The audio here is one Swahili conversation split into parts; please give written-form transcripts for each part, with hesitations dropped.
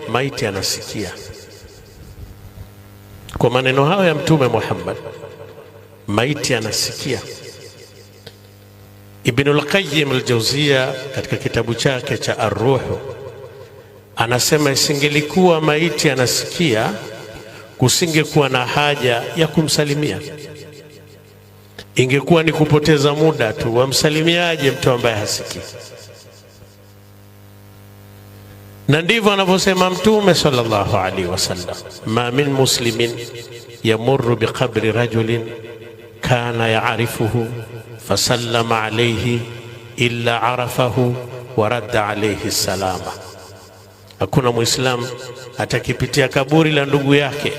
maiti anasikia. Kwa maneno hayo ya Mtume Muhammad, maiti anasikia. Ibnul Qayyim al-Jawziyya katika kitabu chake cha Ar-Ruh anasema isingelikuwa maiti anasikia, kusingekuwa na haja ya kumsalimia. Ingekuwa ni kupoteza muda tu, wamsalimiaje mtu ambaye hasikii? Na ndivyo anavyosema Mtume sallallahu alaihi wasallam, ma min muslimin yamurru biqabri rajulin kana ya'rifuhu fasallama alayhi illa arafahu wa radda alayhi salama. Hakuna Muislamu atakipitia kaburi la ndugu yake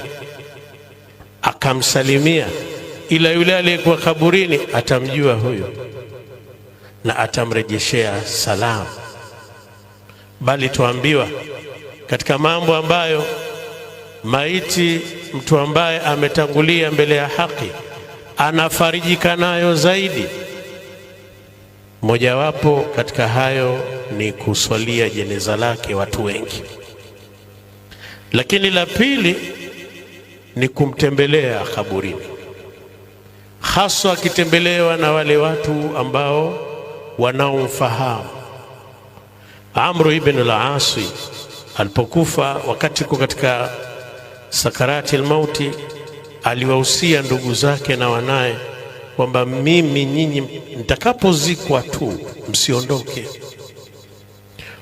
akamsalimia, ila yule aliyekuwa kaburini atamjua huyo na atamrejeshea salamu. Bali tuambiwa katika mambo ambayo maiti, mtu ambaye ametangulia mbele ya haki, anafarijika nayo zaidi, mojawapo katika hayo ni kuswalia jeneza lake watu wengi. Lakini la pili ni kumtembelea kaburini, haswa akitembelewa na wale watu ambao wanaomfahamu. Amr ibn al-As alipokufa, wakati kwa katika sakarati al-mauti, aliwahusia ndugu zake na wanaye kwamba mimi nyinyi nitakapozikwa tu msiondoke,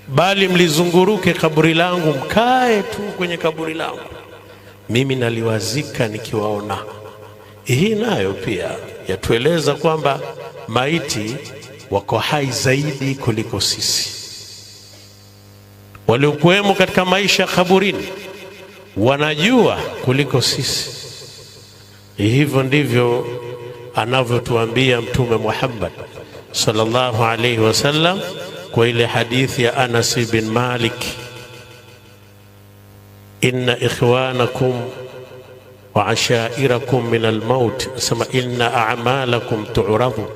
bali mlizunguruke kaburi langu, mkae tu kwenye kaburi langu, mimi naliwazika nikiwaona. Hii nayo pia yatueleza kwamba maiti wako hai zaidi kuliko sisi. Waliokuwemo katika maisha kaburini wanajua kuliko sisi. Hivyo ndivyo anavyotuambia Mtume Muhammad sallallahu alaihi wasallam kwa ile hadithi ya Anas bin Malik, inna ikhwanakum wa ashairakum min al-maut, asema inna a'malakum tu'radu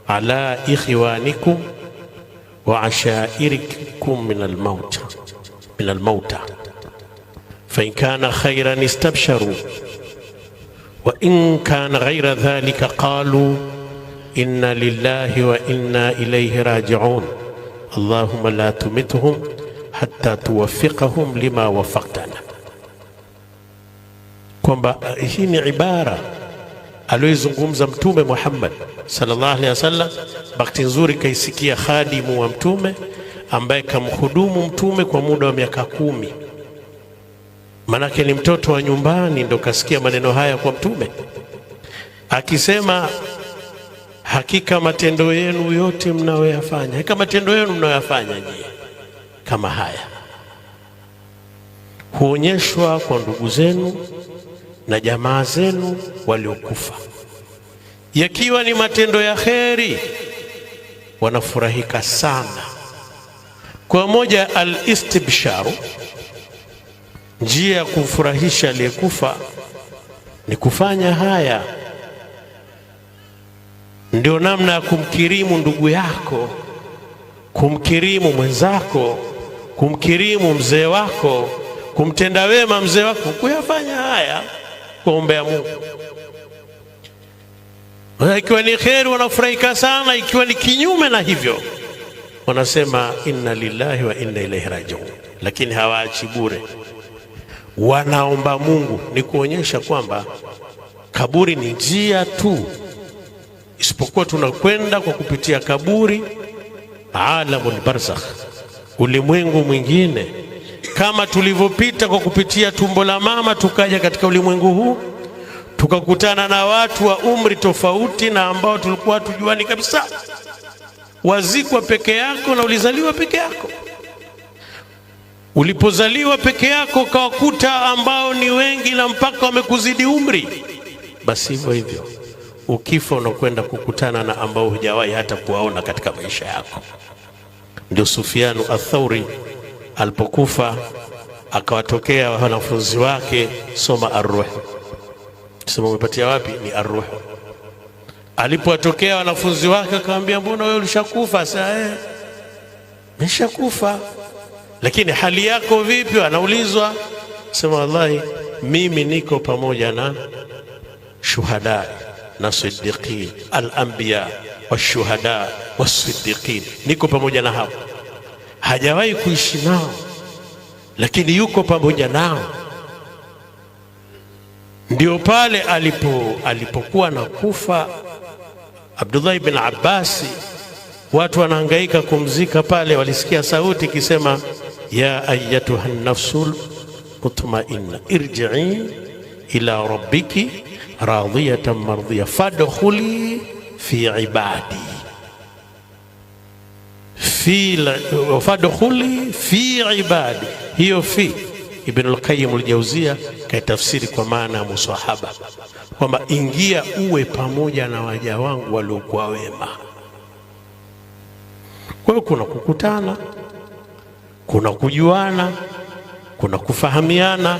ala ikhwanikum wa ashairikum min al-mauta fa in kana khayran istabsharu wa in kana ghayra dhalika qalu inna lillahi wa inna ilayhi raji'un allahumma la tumithum hatta tuwaffiqahum lima waffaqtana. Kwamba hii ni ibara aliyozungumza Mtume Muhammad sallallahu alaihi wasallam. Bahati nzuri kaisikia khadimu wa Mtume ambaye kamhudumu Mtume kwa muda wa miaka 10. Manake ni mtoto wa nyumbani, ndo kasikia maneno haya kwa Mtume akisema, hakika matendo yenu yote mnayoyafanya, hakika matendo yenu mnayoyafanya nyie kama haya huonyeshwa kwa ndugu zenu na jamaa zenu waliokufa. Yakiwa ni matendo ya kheri, wanafurahika sana. Kwa moja, al-istibsharu, njia ya kumfurahisha aliyekufa ni kufanya haya. Ndio namna ya kumkirimu ndugu yako, kumkirimu mwenzako, kumkirimu mzee wako, kumtenda wema mzee wako, kuyafanya haya kuombea Mungu. Ikiwa ni kheri wanafurahika sana, ikiwa ni kinyume na hivyo wanasema inna lillahi wa inna ilaihi raji'un. Lakini hawaachi bure, wanaomba Mungu. Ni kuonyesha kwamba kaburi ni njia tu, isipokuwa tunakwenda kwa kupitia kaburi alamul barzakh, ulimwengu mwingine. Kama tulivyopita kwa kupitia tumbo la mama tukaja katika ulimwengu huu, tukakutana na watu wa umri tofauti na ambao tulikuwa tujuani kabisa. Wazikwa peke yako na ulizaliwa peke yako. Ulipozaliwa peke yako kawakuta ambao ni wengi na mpaka wamekuzidi umri, basi hivyo hivyo ukifa unakwenda kukutana na ambao hujawahi hata kuwaona katika maisha yako. Ndio Sufyanu Athauri alipokufa akawatokea wanafunzi wake, soma Ar-Ruh. Sema umepatia wapi? Ni Ar-Ruh. Alipowatokea wanafunzi wake akamwambia, mbona wewe ulishakufa? Sasa nimeshakufa. Lakini hali yako vipi? Anaulizwa, sema wallahi mimi niko pamoja na shuhada na siddiqin, al-anbiya washuhada wasiddiqin, niko pamoja na hao. Hajawahi kuishi nao, lakini yuko pamoja nao. Ndio pale alipokuwa na kufa Abdullah ibn Abbas, watu wanahangaika kumzika pale, walisikia sauti ikisema, ya ayyatuha an-nafsul mutma'inna irji'i ila rabbiki radiyatan mardiyah fadkhuli fi ibadi fadkhuli fi ibadi. Hiyo fi Ibn al-Qayyim al-Jawziyya kaitafsiri kwa maana ya musahaba, kwamba ingia uwe pamoja na waja wangu waliokuwa wema. Kwa hiyo kuna kukutana, kuna kujuana, kuna kufahamiana.